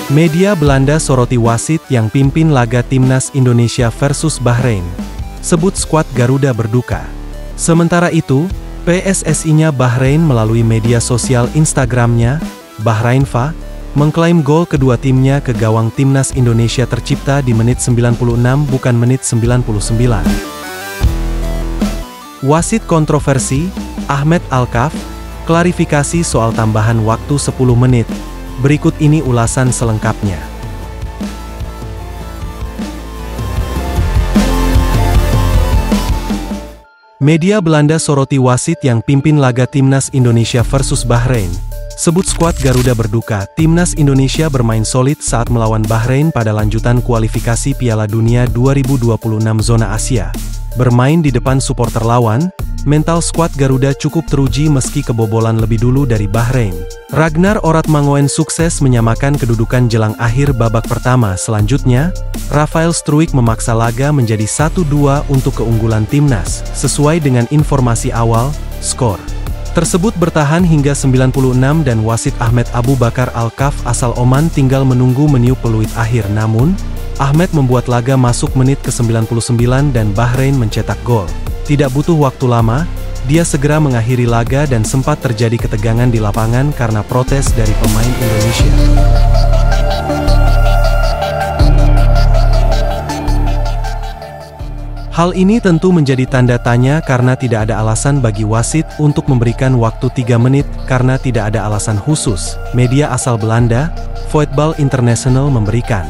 Media Belanda soroti wasit yang pimpin laga Timnas Indonesia versus Bahrain. Sebut skuad Garuda berduka. Sementara itu, PSSI-nya Bahrain melalui media sosial Instagramnya, Bahrainfa, mengklaim gol kedua timnya ke gawang Timnas Indonesia tercipta di menit 96 bukan menit 99. Wasit kontroversi, Ahmed Alkaf, klarifikasi soal tambahan waktu 10 menit. Berikut ini ulasan selengkapnya. Media Belanda soroti wasit yang pimpin laga Timnas Indonesia versus Bahrain. Sebut skuad Garuda berduka, Timnas Indonesia bermain solid saat melawan Bahrain pada lanjutan kualifikasi Piala Dunia 2026 zona Asia. Bermain di depan supporter lawan, mental skuad Garuda cukup teruji meski kebobolan lebih dulu dari Bahrain. Ragnar Oratmangoen sukses menyamakan kedudukan jelang akhir babak pertama. Selanjutnya, Rafael Struijk memaksa laga menjadi 1-2 untuk keunggulan Timnas. Sesuai dengan informasi awal, skor tersebut bertahan hingga 96 dan wasit Ahmed Abu Bakar Alkaf asal Oman tinggal menunggu meniup peluit akhir. Namun, Ahmed membuat laga masuk menit ke-99 dan Bahrain mencetak gol. Tidak butuh waktu lama, dia segera mengakhiri laga dan sempat terjadi ketegangan di lapangan karena protes dari pemain Indonesia. Hal ini tentu menjadi tanda tanya karena tidak ada alasan bagi wasit untuk memberikan waktu 3 menit karena tidak ada alasan khusus. Media asal Belanda, Voetbal International memberikan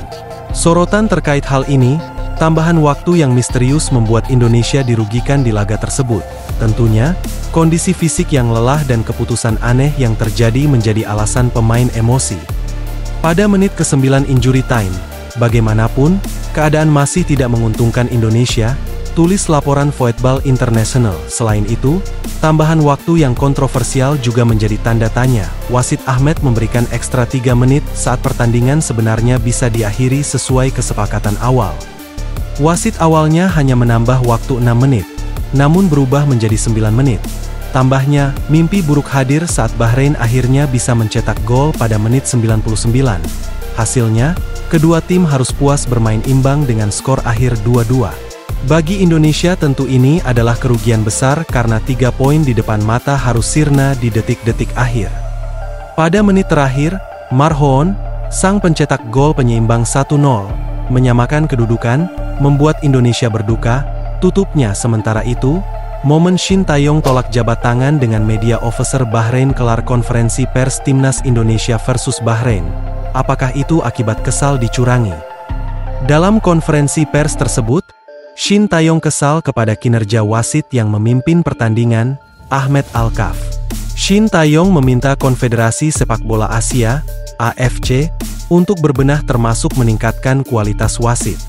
sorotan terkait hal ini. Tambahan waktu yang misterius membuat Indonesia dirugikan di laga tersebut. Tentunya, kondisi fisik yang lelah dan keputusan aneh yang terjadi menjadi alasan pemain emosi. Pada menit ke-9 injury time, bagaimanapun, keadaan masih tidak menguntungkan Indonesia, tulis laporan Voetbal International. Selain itu, tambahan waktu yang kontroversial juga menjadi tanda tanya. Wasit Ahmed memberikan ekstra 3 menit saat pertandingan sebenarnya bisa diakhiri sesuai kesepakatan awal. Wasit awalnya hanya menambah waktu 6 menit, namun berubah menjadi 9 menit. Tambahnya, mimpi buruk hadir saat Bahrain akhirnya bisa mencetak gol pada menit 99. Hasilnya, kedua tim harus puas bermain imbang dengan skor akhir 2-2. Bagi Indonesia tentu ini adalah kerugian besar karena 3 poin di depan mata harus sirna di detik-detik akhir. Pada menit terakhir, Marhoon, sang pencetak gol penyeimbang 1-0, menyamakan kedudukan, membuat Indonesia berduka. Tutupnya sementara itu, momen Shin Taeyong tolak jabat tangan dengan media officer Bahrain kelar konferensi pers Timnas Indonesia versus Bahrain. Apakah itu akibat kesal dicurangi? Dalam konferensi pers tersebut, Shin Taeyong kesal kepada kinerja wasit yang memimpin pertandingan, Ahmed Alkaf. Shin Taeyong meminta Konfederasi Sepak Bola Asia, AFC, untuk berbenah termasuk meningkatkan kualitas wasit.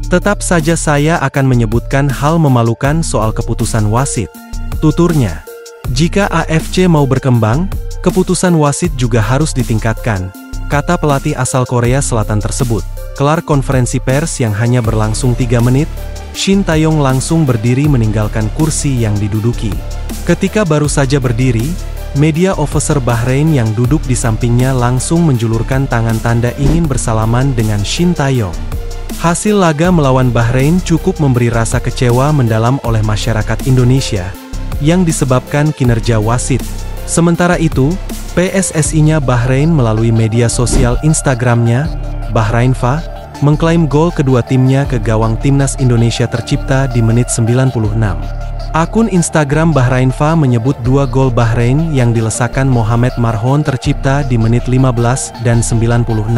Tetap saja saya akan menyebutkan hal memalukan soal keputusan wasit, tuturnya. Jika AFC mau berkembang, keputusan wasit juga harus ditingkatkan, kata pelatih asal Korea Selatan tersebut. Kelar konferensi pers yang hanya berlangsung 3 menit, Shin Taeyong langsung berdiri meninggalkan kursi yang diduduki. Ketika baru saja berdiri, media officer Bahrain yang duduk di sampingnya langsung menjulurkan tangan tanda ingin bersalaman dengan Shin Taeyong. Hasil laga melawan Bahrain cukup memberi rasa kecewa mendalam oleh masyarakat Indonesia, yang disebabkan kinerja wasit. Sementara itu, PSSI-nya Bahrain melalui media sosial Instagramnya, Bahrainfa, mengklaim gol kedua timnya ke gawang Timnas Indonesia tercipta di menit 96. Akun Instagram Bahrainfa menyebut 2 gol Bahrain yang dilesakan Mohamed Marhoon tercipta di menit 15 dan 96.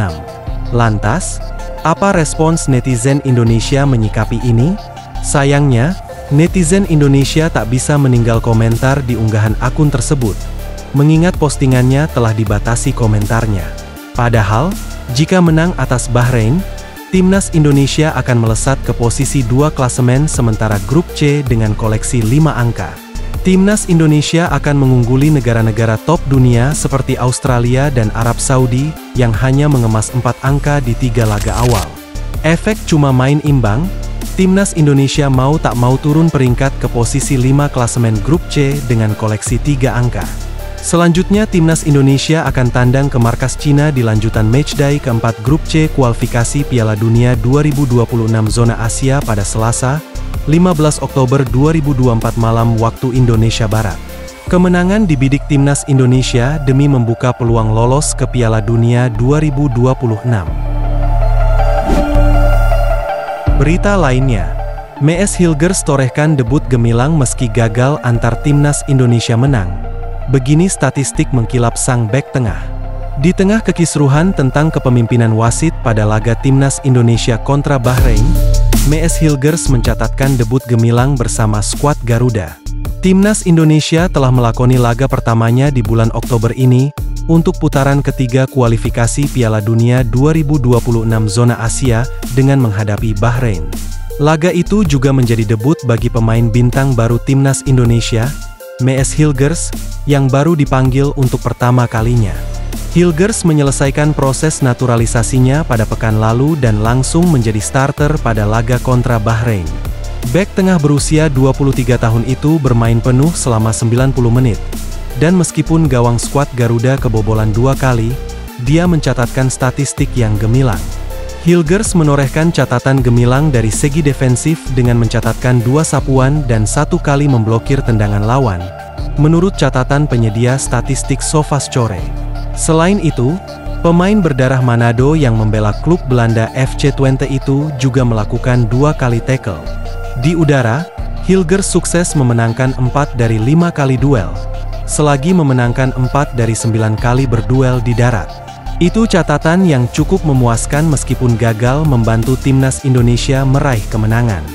Lantas, apa respons netizen Indonesia menyikapi ini? Sayangnya, netizen Indonesia tak bisa meninggal komentar di unggahan akun tersebut, mengingat postingannya telah dibatasi komentarnya. Padahal, jika menang atas Bahrain, Timnas Indonesia akan melesat ke posisi 2 klasemen sementara grup C dengan koleksi 5 angka. Timnas Indonesia akan mengungguli negara-negara top dunia seperti Australia dan Arab Saudi yang hanya mengemas 4 angka di 3 laga awal. Efek cuma main imbang, Timnas Indonesia mau tak mau turun peringkat ke posisi 5 klasemen grup C dengan koleksi 3 angka. Selanjutnya Timnas Indonesia akan tandang ke markas Cina di lanjutan matchday keempat Grup C kualifikasi Piala Dunia 2026 zona Asia pada Selasa, 15 Oktober 2024 malam waktu Indonesia Barat. Kemenangan dibidik Timnas Indonesia demi membuka peluang lolos ke Piala Dunia 2026. Berita lainnya, Mees Hilgers torehkan debut gemilang meski gagal antar Timnas Indonesia menang. Begini statistik mengkilap sang bek tengah. Di tengah kekisruhan tentang kepemimpinan wasit pada laga Timnas Indonesia kontra Bahrain, Mees Hilgers mencatatkan debut gemilang bersama skuad Garuda. Timnas Indonesia telah melakoni laga pertamanya di bulan Oktober ini, untuk putaran ketiga kualifikasi Piala Dunia 2026 zona Asia dengan menghadapi Bahrain. Laga itu juga menjadi debut bagi pemain bintang baru Timnas Indonesia, Mees Hilgers, yang baru dipanggil untuk pertama kalinya. Hilgers menyelesaikan proses naturalisasinya pada pekan lalu dan langsung menjadi starter pada laga kontra Bahrain. Bek tengah berusia 23 tahun itu bermain penuh selama 90 menit. Dan meskipun gawang skuad Garuda kebobolan 2 kali, dia mencatatkan statistik yang gemilang. Hilgers menorehkan catatan gemilang dari segi defensif dengan mencatatkan 2 sapuan dan 1 kali memblokir tendangan lawan, menurut catatan penyedia statistik SofaScore. Selain itu, pemain berdarah Manado yang membela klub Belanda FC Twente itu juga melakukan 2 kali tackle. Di udara, Hilgers sukses memenangkan 4 dari 5 kali duel, selagi memenangkan 4 dari 9 kali berduel di darat. Itu catatan yang cukup memuaskan meskipun gagal membantu Timnas Indonesia meraih kemenangan.